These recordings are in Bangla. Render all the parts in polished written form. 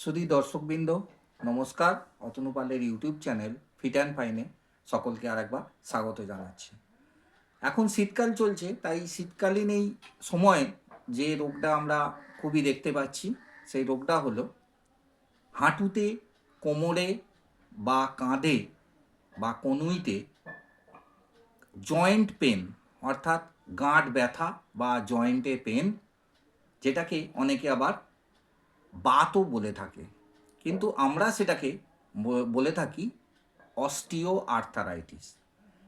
সুধী দর্শকবৃন্দ, নমস্কার। অতনু পালের ইউটিউব চ্যানেল ফিট অ্যান্ড ফাইনে সকলকে আরেকবার স্বাগত জানাচ্ছি। এখন শীতকাল চলছে, তাই শীতকালীন এই সময়ে যে রোগটা আমরা খুবই দেখতে পাচ্ছি, সেই রোগটা হলো হাঁটুতে, কোমরে বা কাঁধে বা কনুইতে জয়েন্ট পেন, অর্থাৎ গাঁট ব্যথা বা জয়েন্টে পেন, যেটাকে অনেকে আবার বাতও বলে থাকে, কিন্তু আমরা সেটাকে বলে থাকি অস্টিও আর্থারাইটিস।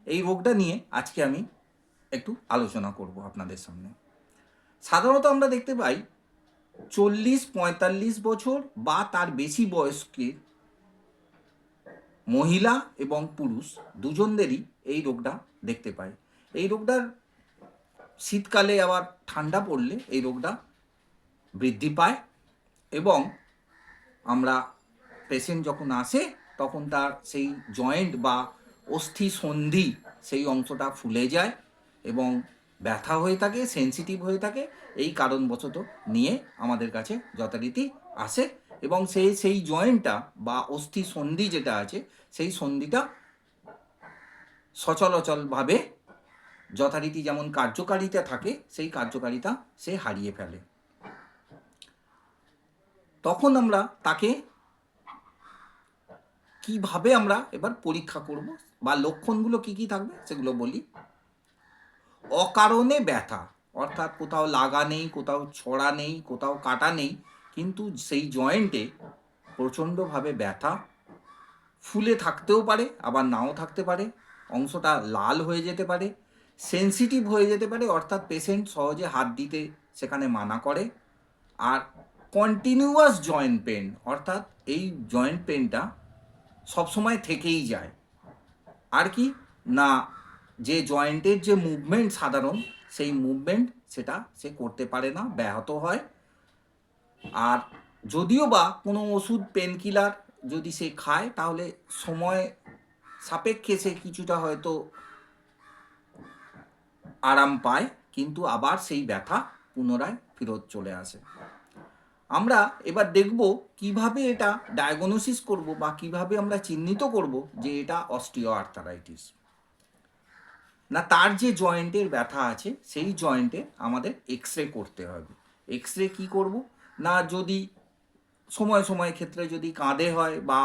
এই রোগটা নিয়ে আজকে আমি একটু আলোচনা করব আপনাদের সামনে। সাধারণত আমরা দেখতে পাই 40-45 বছর বা তার বেশি বয়স্কের মহিলা এবং পুরুষ দুজনদেরই এই রোগটা দেখতে পাই। এই রোগটার শীতকালে আবার ঠান্ডা পড়লে এই রোগটা বৃদ্ধি পায় এবং আমরা পেশেন্ট যখন আসে তখন তার সেই জয়েন্ট বা অস্থি সন্ধি সেই অংশটা ফুলে যায় এবং ব্যথা হয়ে থাকে, সেন্সিটিভ হয়ে থাকে। এই কারণবশত নিয়ে আমাদের কাছে যথারীতি আসে এবং সেই জয়েন্টটা বা অস্থি সন্ধি যেটা আছে সেই সন্ধিটা সচরাচরভাবে যথারীতি যেমন কার্যকারিতা থাকে সেই কার্যকারিতা সে হারিয়ে ফেলে। তখন আমরা তাকে কিভাবে আমরা এবার পরীক্ষা করব বা লক্ষণগুলো কি কি থাকবে সেগুলো বলি। অকারণে ব্যথা, অর্থাৎ কোথাও লাগা নেই, কোথাও ছড়া নেই, কোথাও কাটা নেই, কিন্তু সেই জয়েন্টে প্রচণ্ডভাবে ব্যথা, ফুলে থাকতেও পারে আবার নাও থাকতে পারে, অংশটা লাল হয়ে যেতে পারে, সেন্সিটিভ হয়ে যেতে পারে, অর্থাৎ পেশেন্ট সহজে হাত দিতে সেখানে মানা করে। আর কন্টিনিউয়াস জয়েন্ট পেন, অর্থাৎ এই জয়েন্ট পেনটা সবসময় থেকেই যায়। আর কি না, যে জয়েন্টের যে মুভমেন্ট সাধারণ সেই মুভমেন্ট সেটা সে করতে পারে না, ব্যাহত হয়। আর যদিও বা কোনো ওষুধ পেন কিলার যদি সে খায় তাহলে সময় সাপেক্ষে সে কিছুটা হয়তো আরাম পায়, কিন্তু আবার সেই ব্যথা পুনরায় ফেরত চলে আসে। আমরা এবার দেখব কিভাবে এটা ডায়াগনোসিস করব বা কিভাবে আমরা চিহ্নিত করব যে এটা অস্টিও আর্থারাইটিস। না, তার যে জয়েন্টের ব্যথা আছে সেই জয়েন্টে আমাদের এক্স রে করতে হবে। এক্স রে কী করব না, যদি সময় সময় ক্ষেত্রে যদি কাঁধে হয় বা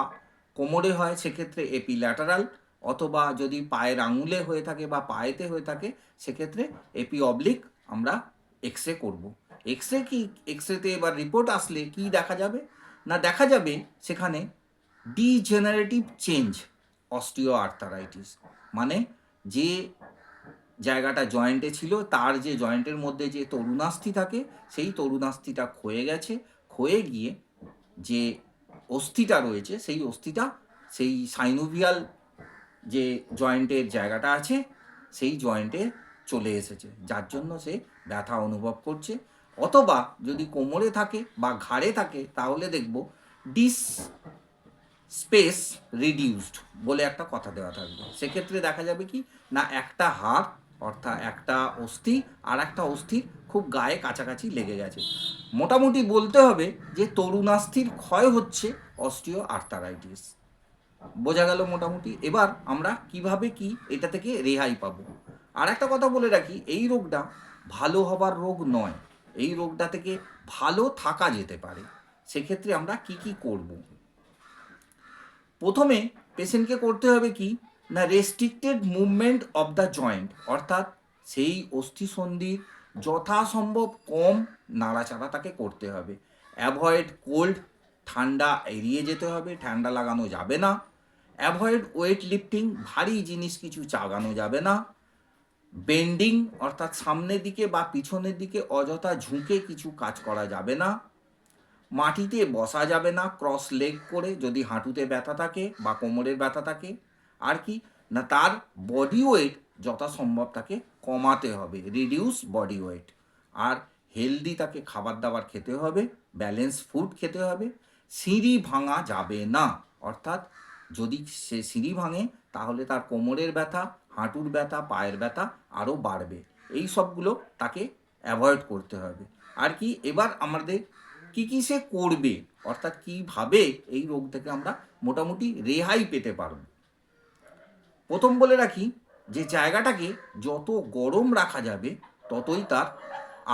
কোমরে হয় সেক্ষেত্রে এপিল্যাটারাল, অথবা যদি পায়ের আঙুলে হয়ে থাকে বা পায়েতে হয়ে থাকে সেক্ষেত্রে এপি অবলিক আমরা এক্স রে করবো। এক্স রে কি, এক্স রেতে এবার রিপোর্ট আসলে কি দেখা যাবে না, দেখা যাবে সেখানে ডিজেনারেটিভ চেঞ্জ অস্টিও আর্থারাইটিস, মানে যে জায়গাটা জয়েন্টে ছিল তার যে জয়েন্টের মধ্যে যে তরুণাস্থি থাকে সেই তরুণাস্থিটা ক্ষয়ে গেছে, ক্ষয়ে গিয়ে যে অস্থিটা রয়েছে সেই অস্থিটা সেই সাইনোভিয়াল যে জয়েন্টের জায়গাটা আছে সেই জয়েন্টে চলে এসেছে, যার জন্য সে ব্যথা অনুভব করছে। অথবা যদি কোমরে থাকে বা ঘাড়ে থাকে তাহলে দেখব ডিস স্পেস রিডিউসড বলে একটা কথা দেওয়া থাকবে। সেক্ষেত্রে দেখা যাবে কি না, একটা হাড় অর্থাৎ একটা অস্থি আর একটা অস্থির খুব গায়ে কাছাকাছি লেগে গেছে। মোটামুটি বলতে হবে যে তরুণাস্থির ক্ষয় হচ্ছে অস্টিও আর্থারাইটিস। বোঝা গেল মোটামুটি। এবার আমরা কিভাবে কি এটা থেকে রেহাই পাবো। আর একটা কথা বলে রাখি, এই রোগটা ভালো হবার রোগ নয়, এই রোগটা থেকে ভালো থাকা যেতে পারে। সেক্ষেত্রে আমরা কি কি করব। প্রথমে পেশেন্টকে করতে হবে কি না, restricted movement of the joint, অর্থাৎ সেই অস্থিসন্ধির যথাসম্ভব কম নাড়াচাড়া তাকে করতে হবে। অ্যাভয়েড কোল্ড, ঠান্ডা এড়িয়ে যেতে হবে, ঠান্ডা লাগানো যাবে না। অ্যাভয়েড ওয়েট লিফটিং, ভারী জিনিস কিছু চাগানো যাবে না। বেন্ডিং, অর্থাৎ সামনের দিকে বা পিছনের দিকে অযথা ঝুঁকে কিছু কাজ করা যাবে না। মাটিতে বসা যাবে না ক্রস লেগ করে যদি হাঁটুতে ব্যথা থাকে বা কোমরের ব্যথা থাকে। আর কি না, তার বডি ওয়েট যথাসম্ভব তাকে কমাতে হবে, রিডিউস বডি ওয়েট। আর হেলদি তাকে খাবার দাবার খেতে হবে, ব্যালেন্স ফুড খেতে হবে। সিঁড়ি ভাঙা যাবে না, অর্থাৎ যদি সে সিঁড়ি ভাঙে তাহলে তার কোমরের ব্যথা, হাঁটুর ব্যথা, পায়ের ব্যথা আরও বাড়বে। এই সবগুলো তাকে অ্যাভয়েড করতে হবে। আর কি এবার আমাদের কি সে করবে, অর্থাৎ কিভাবে এই রোগ থেকে আমরা মোটামুটি রেহাই পেতে পারব। প্রথম বলে রাখি যে জায়গাটাকে যত গরম রাখা যাবে ততই তার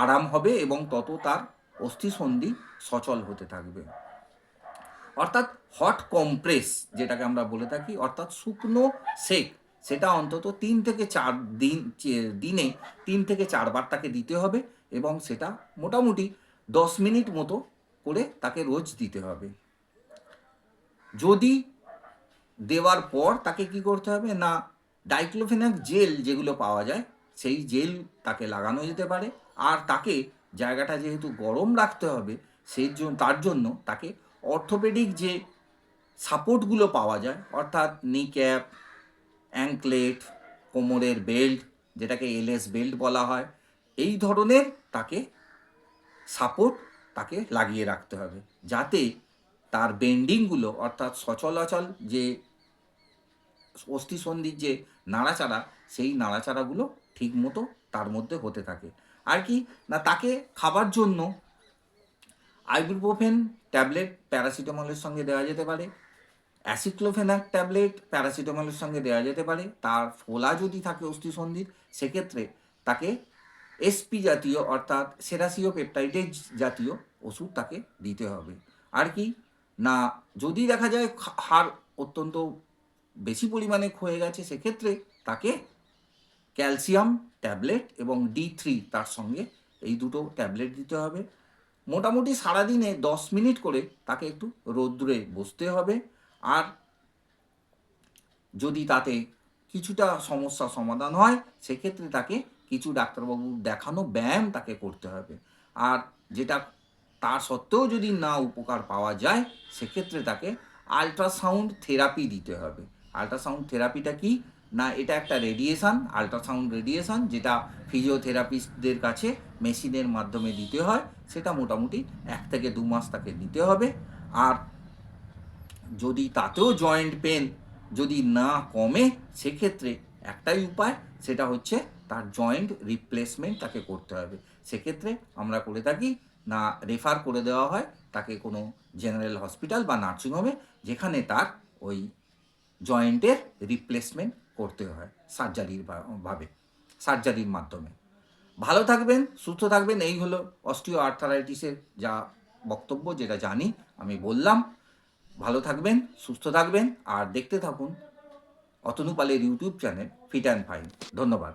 আরাম হবে এবং তত তার অস্থিসন্ধি সচল হতে থাকবে। অর্থাৎ হট কম্প্রেস যেটাকে আমরা বলে থাকি, অর্থাৎ শুকনো সেক, সেটা অন্তত 3 থেকে 4 বার তাকে দিতে হবে এবং সেটা মোটামুটি 10 মিনিট মতো করে তাকে রোজ দিতে হবে। যদি দেওয়ার পর তাকে কি করতে হবে না, ডাইক্লোফেনাক জেল যেগুলো পাওয়া যায় সেই জেল তাকে লাগানো যেতে পারে। আর তাকে জায়গাটা যেহেতু গরম রাখতে হবে তার জন্য তাকে অর্থোপেডিক যে সাপোর্টগুলো পাওয়া যায়, অর্থাৎ নি ক্যাপ, অ্যাঙ্কলেট, কোমরের বেল্ট যেটাকে এলএস বেল্ট বলা হয়, এই ধরনের তাকে সাপোর্ট তাকে লাগিয়ে রাখতে হবে, যাতে তার বেন্ডিংগুলো অর্থাৎ সচলাচল যে অস্থিসন্ধির যে নাড়াচাড়া, সেই নাড়াচাড়াগুলো ঠিক মতো তার মধ্যে হতে থাকে। আর কি না, তাকে খাবার জন্য আইবুপ্রোফেন ট্যাবলেট প্যারাসিটামলের সঙ্গে দেওয়া যেতে পারে, অ্যাসিক্লোফেনাক ট্যাবলেট প্যারাসিটামলের সঙ্গে দেওয়া যেতে পারে। তার ফোলা যদি থাকে অস্থিসন্ধির, সেক্ষেত্রে তাকে এসপি জাতীয় অর্থাৎ সেরাসিও পেপটাইডেজ জাতীয় ওষুধ তাকে দিতে হবে। আর কি না, যদি দেখা যায় হাড় অত্যন্ত বেশি পরিমাণে ক্ষয়ে গেছে, সেক্ষেত্রে তাকে ক্যালসিয়াম ট্যাবলেট এবং D3 তার সঙ্গে এই দুটো ট্যাবলেট দিতে হবে। মোটামুটি সারাদিনে 10 মিনিট করে তাকে একটু রৌদ্রে বসতে হবে। আর যদি তাতে কিছুটা সমস্যা সমাধান হয়, সেক্ষেত্রে তাকে কিছু ডাক্তারবাবু দেখানো ব্যায়াম তাকে করতে হবে। আর যেটা তার সত্ত্বেও যদি না উপকার পাওয়া যায়, সেক্ষেত্রে তাকে আল্ট্রাসাউন্ড থেরাপি দিতে হবে। আল্ট্রাসাউন্ড থেরাপিটা কি না, এটা একটা রেডিয়েশান, আল্ট্রাসাউন্ড রেডিয়েশান, যেটা ফিজিওথেরাপিস্টদের কাছে মেশিনের মাধ্যমে দিতে হয়। সেটা মোটামুটি 1 থেকে 2 মাস তাকে দিতে হবে। আর যদি তাতেও জয়েন্ট পেন যদি না কমে, সেক্ষেত্রে একটাই উপায়, সেটা হচ্ছে তার জয়েন্ট রিপ্লেসমেন্ট তাকে করতে হবে। সেক্ষেত্রে আমরা করে থাকি না, রেফার করে দেওয়া হয় তাকে কোনো জেনারেল হসপিটাল বা নার্সিংহোমে, যেখানে তার ওই জয়েন্টের রিপ্লেসমেন্ট করতে হয় সার্জারির মাধ্যমে। ভালো থাকবেন, সুস্থ থাকবেন। এই হলো অস্টিও আর্থারাইটিসের যা বক্তব্য, যেটা জানি আমি বললাম। ভালো থাকবেন, সুস্থ থাকবেন, আর দেখতে থাকুন অতনু পালের YouTube channel fit and fine. ধন্যবাদ।